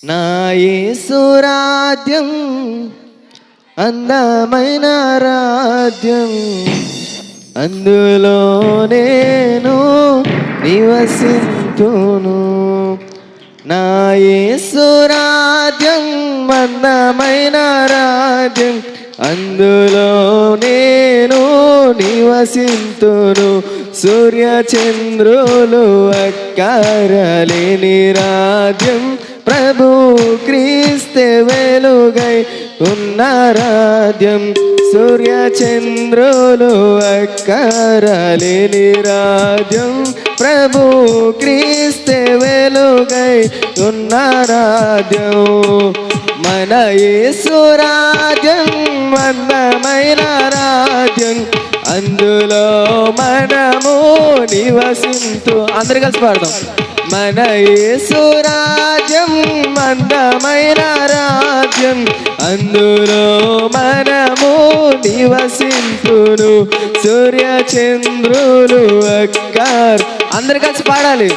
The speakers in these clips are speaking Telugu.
నా యేసు రాజ్యం అందమైన రాజ్యం, అందులో నేను నివసింతును. నా యేసు రాజ్యం అందమైన రాజ్యం, అందులో నేను నివసింతును. సూర్య చంద్రులు అక్కరలేని రాజ్యం, ప్రభు క్రీస్తే వెలుగై ఉన్న రాజ్యం. సూర్య చంద్రులు అక్కరలేని రాజ్యం, ప్రభు క్రీస్తే వెలుగై ఉన్న రాజ్యం. మన యేసు రాజ్యం అందమైన రాజ్యం, అందులో మనము నివసింతు. అందరు కలిసి పాడదాం. మన యేసు రాజ్యం అందమైన రాజ్యం, అందులో మనము నివసింతును. సూర్య చంద్రులు అక్కర్. అందరు కలిసి పాడాలి,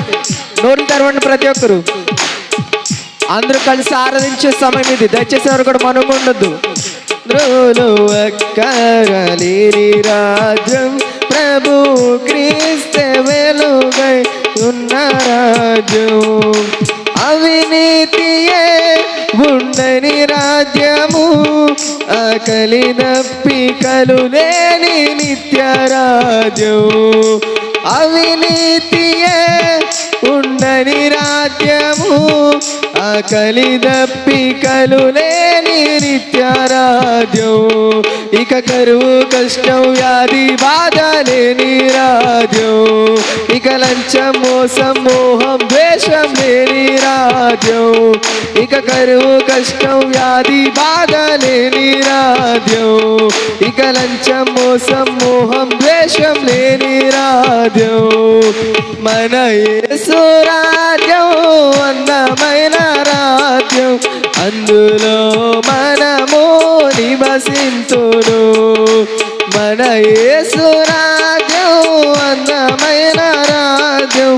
నోరు తెరవండి ప్రతి ఒక్కరు. అందరూ కలిసి ఆరాధించే సమయం ఇది, దయచేసి ఎవరు కూడా మనం ఉండొద్దు. ద్రోలు అక్కరలేని రాజ్యం, ప్రభు క్రీస్తే వెలుగై ఉన్న రాజ్యం. అవినీతియే ఉండని రాజ్యము, ఆకలి దప్పికలు లేని నిత్య రాజ్యం. అవినీతియే ఉండని రాజ్యము, ఆకలి దప్పికలు లేని నిత్య రాజ్యం. ఇక కరువు కష్టం వ్యాధి బాధ లేని రాజ్యం, ఇక లంచం మోసం మోహం ద్వేషం లేని రాజ్యం. ఇక కరువు కష్టం వ్యాధి బాధ లేని రాజ్యం, ఇక లంచం మోసం మోహం ద్వేషం లేని రాజ్యం. మన యేసు రాజ్యం అందమైన రాజ్యం, అందులో మనము నివసింతును. మన యేసు రాజ్యం అందమైన రాజ్యం,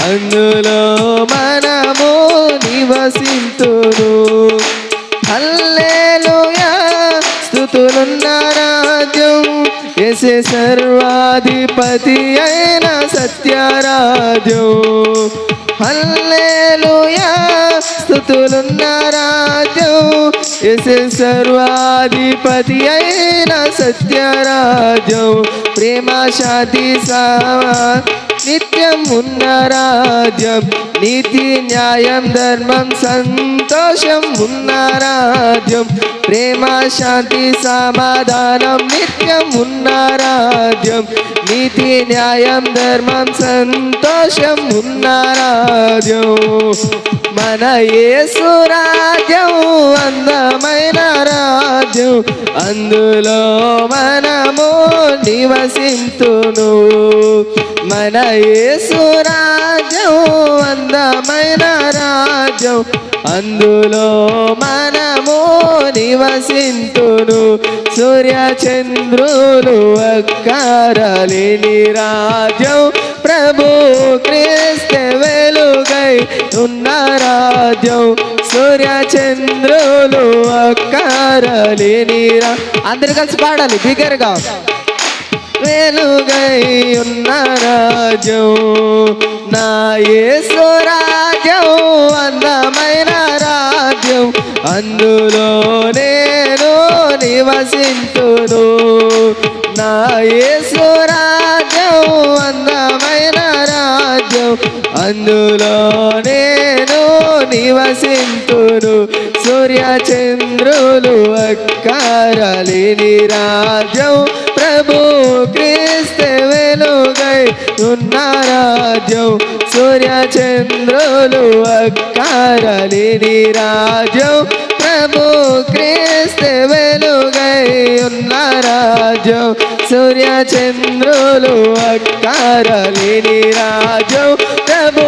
అందులో మనము నివసింతును. హల్లెలూయా స్తుతులున్న రాజ్యం, యేసే సర్వాధిపతి అయిన సత్యరాజ్యం. హల్లెలూయా స్తుతులున్న రాజ్యం, యేసే సర్వాధిపతి అయిన సత్యరాజ్యం. ప్రేమ శాంతి నిత్యం ఉన్న రాజ్యం, నీతి న్యాయం ధర్మం సంతోషం ఉన్న రాజ్యం. ప్రేమ శాంతి సమాధానం నిత్యం ఉన్న రాజ్యం, నీతి న్యాయం ధర్మం సంతోషం ఉన్న రాజ్యం. మన యేసు రాజ్యం అందమైన రాజ్యం, అందులో మనము నివసింతును. మన యేసు రాజ్యం అందమైన రాజ్యం, అందులో మనము నివసింతును. సూర్య చంద్రులు అక్కరలేని రాజ్యం, ప్రభు క్రీస్తే వెలుగై ఉన్న రాజ్యం. సూర్య చంద్రులు అక్కరలేని అందరు కలిసి పాడాలి బిగ్గరగా. వెలుగై ఉన్న రాజ్యం, నా యేసు రాజ్యం అందమైన రాజ్యం, అందులో నేను నివసింతును. నా యేసు రాజ్యం అందమైన రాజ్యం, అందులో నేను నివసింతును. సూర్య చంద్రులు అక్కరలేని రాజ్యం, ప్రభు క్రీస్తే వెలుగై ఉన్న రాజ్యం. సూర్య చంద్రులు అక్కరలేని రాజ్యం, ప్రభు క్రీస్తే వెలుగై ఉన్న రాజ్యం. సూర్య చంద్రులు అక్కరలేని రాజ్యం, ప్రభు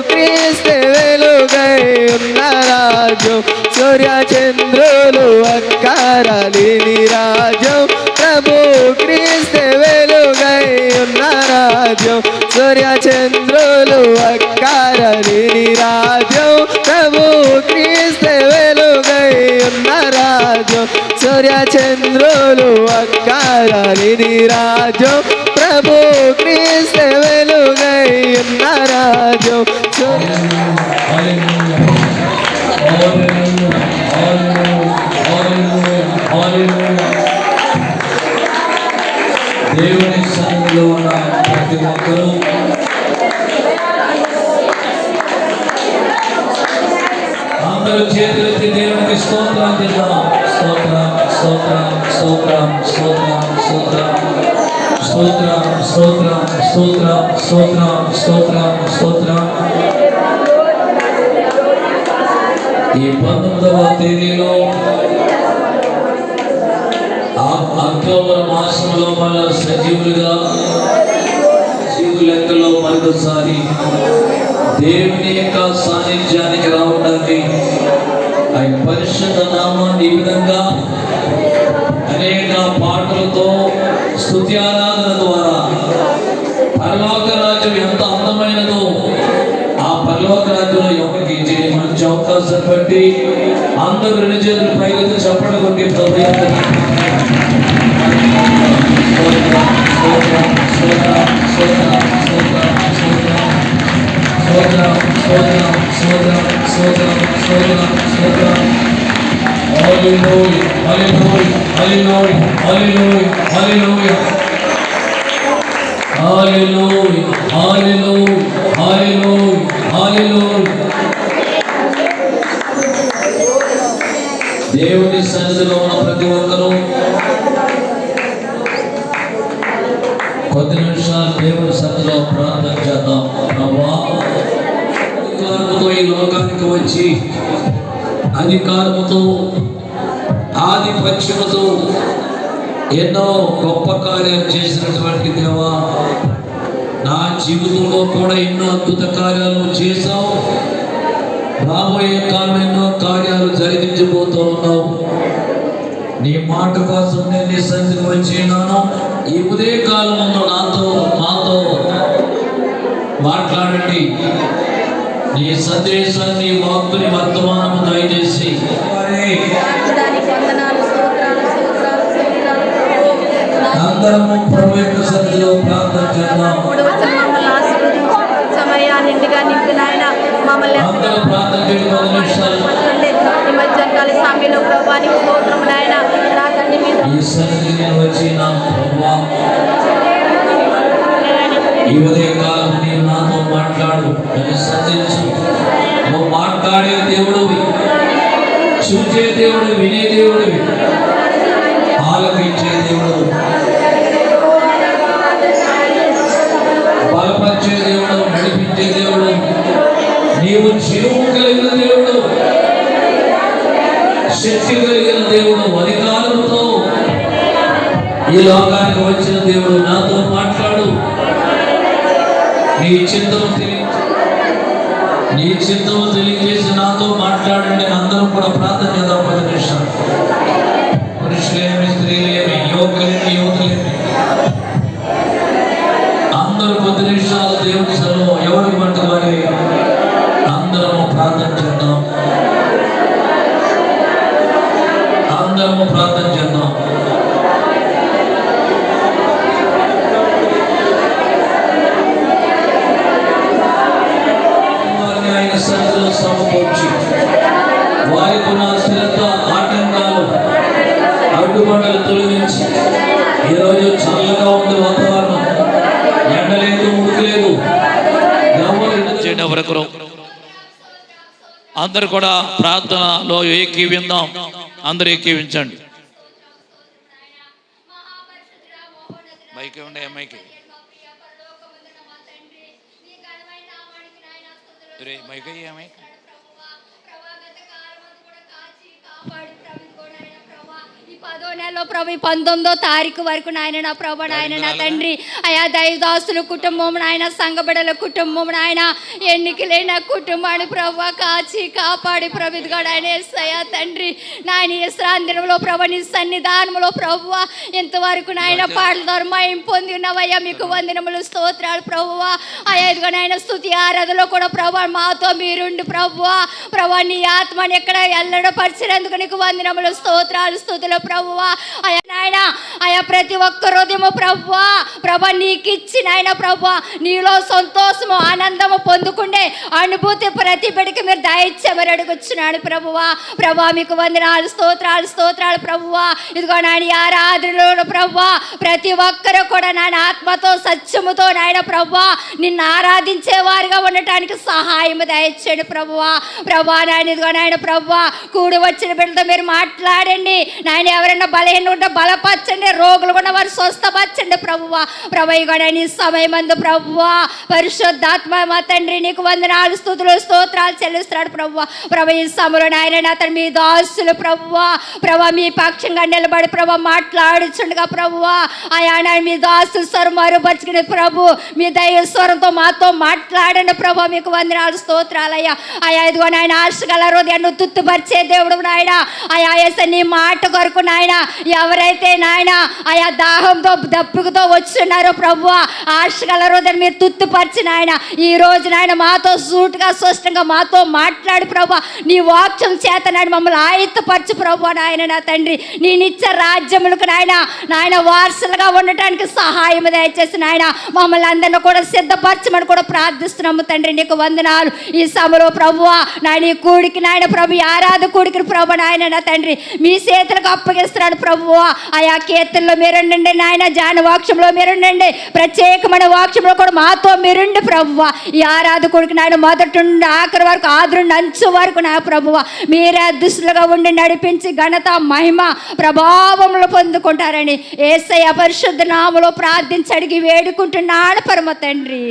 క్రీస్తే వెలుగై ఉన్న రాజ్యం. సూర్య చంద్రులు అక్కరలేని రాజ్యం, ప్రభు క్రీస్తే వెలుగై ఉన్న రాజ్యం. సూర్య చంద్రులు అక్కరలేని రాజ్యం, ప్రభు క్రీస్తే రాజ్యం సూర్య చంద్రులు అక్కరలేని రాజ్యం ప్రభు క్రీస్తు వెలుగై ఉన్న రాజ్యం దేవుని సన్నిధిలో ఉన్న ప్రతి ఒక్కరూ అందరూ చేతులెత్తి దేవునికి స్తోత్రం చేద్దాం. స్తోత్రం స్తోత్రం స్తోత్రం స్తోత్రం స్తోత్రం స్తోత్రం స్తోత్రం స్తోత్రం స్తోత్రం స్తోత్రం. ఈ 19వ తేదీలో అక్టోబర్ మాసంలో మళ్ళా సజీవులుగా జీవు లెక్కలో మరొకసారి దేవుని యొక్క సాన్నిధ్యానికి రావడానికి ఆ పరిశుద్ధ నామాన్ని ఈ విధంగా అనేక పాటలతో స్తుతి ఆరాధన ద్వారా పరలోక రాజ్యం ఎంత అందమైనదో ఆ పరలోక రాజ్యంలో ఎవరికి మంచి అవకాశం బట్టి అందరూ 2 చేతులు పైకి చప్పట్లు కొట్టి దేవుని సన్నిధిలో ఉన్న ప్రతి ఒక్కరూ కొద్ది నిమిషాలు దేవుని సన్నిధిలో ప్రార్థన చేద్దాం. ప్రభువా, అధికారముతో ఈ లోకానికి వచ్చి అధికారముతో ఆధిపత్యముతో ఎన్నో గొప్ప కార్యాలు చేసినటువంటి దేవా, నా జీవితంలో కూడా ఎన్నో అద్భుత కార్యాలు చేశావు. రాబోయే కాలం ఎన్నో కార్యాలు జరిగించబోతూ ఉన్నావు. నీ మాట కోసం నేను నీ సన్నిధికి వచ్చి ఉన్నాను. ఈ ఉదయ కాలంలో మాతో మాట్లాడండి. నీ సందేశాన్ని వాక్కుని వర్తమానము దయచేసి అందరము ప్రభు యొక్క సన్నిధిలో ప్రార్థన చేద్దాం. అందరూ ప్రార్థన చేయండి. 10 నిమిషాలు ఈ సన్నిధిని వచ్చి నా ప్రభువా, ఈ ఉదయ కాలం నీవు నాతో మాట్లాడు, నన్ను సంధించు. నువ్వు మాట్లాడే దేవుడివి, చూచే దేవుడు, వినే దేవుడివి, ఆలకించే దేవుడు, బలపరిచే దేవుడు, నడిపించే దేవుడు, నీవు జీవము కలిగిన దేవుడు, శక్తి కలిగిన దేవుడు, అధికారంతో ఈ లోకానికి వచ్చిన దేవుడు. నాతో మాట్లాడు. నీ చిత్తము తెలియజేసి నాతో మాట్లాడండి. అందరం కూడా ప్రార్థన చేద్దాం. 10 నిమిషాలు. పురుషులేమి, స్త్రీలేమి, యువకులేమి, యువతులేమి అందరూ 10 నిమిషాలు దేవుని సభలో ఎవరికి పట్టు వారి అందరము ప్రార్థన చేద్దాం. అందరము ప్రార్థన చేద్దాం. ఆయన సన్నిధిలో సమకూర్చి వారికి ఉన్న స్థిరత, ఆటంకాలు, అడ్డుబండలు తొలగించి ఈరోజు చల్లగా ఉంది వాతావరణం, ఎండలేదు, ఉడకలేదు. ఎవరు అందరు కూడా ప్రార్థనలో ఏకీవిందాం. అందరూ ఏకీవించండి. మైకి ఉండే మైకి మైకి ఈ 10వ నెలలో ప్రభు 19వ తారీఖు వరకు నాయన నా ప్రభు నాయన నా తండ్రి అయా దైవదాసుల కుటుంబం నాయన సంఘబిడ్డల కుటుంబం నాయన ఎన్నికలైన కుటుంబాన్ని ప్రభు కాచి కాపాడి ప్రభుగా ఆయన యేసయ్యా తండ్రి నాయన విశ్రాంతిలో ప్రభు నీ సన్నిధానంలో ప్రభు ఇంతవరకు నాయన పాటల ద్వారా మయం పొంది ఉన్నవయ్యా మీకు వందనములు స్తోత్రాలు ప్రభువా అయ్యా ఇదిగో నాయన స్తుతి ఆరాధనలో కూడా ప్రభు మాతో మీరుండి ప్రభువా ప్రభు నీ ఆత్మని ఎక్కడ ఎల్లడపరిచినందుకు నీకు వందనములు స్తోత్రాలు స్తుతులు ప్రభువా అయ్యా నాయన అయ్యా ప్రతి ఒక్క హృదయము ప్రభువా ప్రభు నీకు ఇచ్చి నాయన ప్రభువా నీలో సంతోషము ఆనందము పొందుకుండే అనుభూతి ప్రతి బిడ్డకి మీరు దయచేమని అడుగుచున్నాడు ప్రభువా ప్రభా మీకు వందనాలు స్తోత్రాలు స్తోత్రాలు ప్రభువా ఇదిగో నాయన ఆరాధనలో ప్రభువా ప్రతి ఒక్కరూ కూడా నాయన ఆత్మతో సత్యముతో నాయన ప్రభువా నిన్ను ఆరాధించే వారిగా ఉండటానికి సహాయం దయచేయండి ప్రభువా ప్రభా నాయన ఇదిగో నాయన ప్రభువా కూడి వచ్చిన బిడ్డలతో మీరు మాట్లాడండి నాయన ఎవరైనా బలహీన ఉంటే బలపరచండి రోగులు ఉన్న వారు స్వస్థపరచండి ప్రభువా ప్రభా ఇదిగో నాయన ఈ సమయమందు ప్రభువా పరిశుద్ధాత్మ మా తండ్రి నీకు వందనాలు స్తుతులు స్తోత్రాలు చెల్లిస్తున్నాడు ప్రభువా ప్రభా ఈ సమయంలో నాయన అతను మీ దాసులు ప్రభువా ప్రభా మీ పక్షంగా నిలబడి ప్రభా మాట్లాడుచుండగా ప్రభువా ఆయా మీ దాసులు స్వరం మరుపరుచుకునే ప్రభు మీ దయ స్వరంతో మాతో మాట్లాడండి ప్రభా మీకు వందనాలు స్తోత్రాలయ్యా ఆయా ఇదిగో నాయన ఆశగల హృదయాన్ని తుత్తుపరిచే దేవుడు నాయన ఆయా యేసు నీ మాట కొరకు నాయన ఎవరైతే నాయన ఆయా దాహంతో దప్పుకుతో వచ్చున్నారో ప్రభువా ఆశగల హృదయాన్ని మీరు తుత్తుపరిచి నాయన ఈ రోజు నాయన మాతో సూటుగా స్పష్టంగా మాతో మాట్లాడు ప్రభా నీ వాక్యం చేత నాయన మమ్మల్ని ఆయత్తపరచు ప్రభు నాయన నా తండ్రి నీ నిత్య రాజ్యములకు నాయన వారసులుగా ఉండటానికి సహాయం దయచేసి నాయన మమ్మల్ని అందరినీ కూడా సిద్ధపరచమని కూడా ప్రార్థిస్తున్నాము తండ్రి నీకు వందనాలు ఈ సభలో ప్రభువా నాయన ఈ కూడికి నాయన ప్రభు ఆరాధ కూడికి ప్రభు నాయన నా తండ్రి మీ చేతులకు అప్పగిస్తున్నాడు ప్రభువా ఆయా కీర్తనలో మీరుండండి నాయన జాన వాక్యంలో మీరుండండి ప్రత్యేకమైన వాక్యంలో కూడా మాతో మీరుండి ప్రభువా ఈ ఆరాధ కూడికి నాయన మొదటి నుండి ఆఖరి వరకు ఆదురుండి అంచు వరకు నా ప్రభువా మీరే అదృష్టులుగా ఉండి నడిపించి ఘనత మహిమ ప్రభావములు పొందుకుంటారని యేసయ్య పరిశుద్ధ నామములో ప్రార్థించి అడిగి వేడుకుంటున్నాడు పరమ తండ్రి.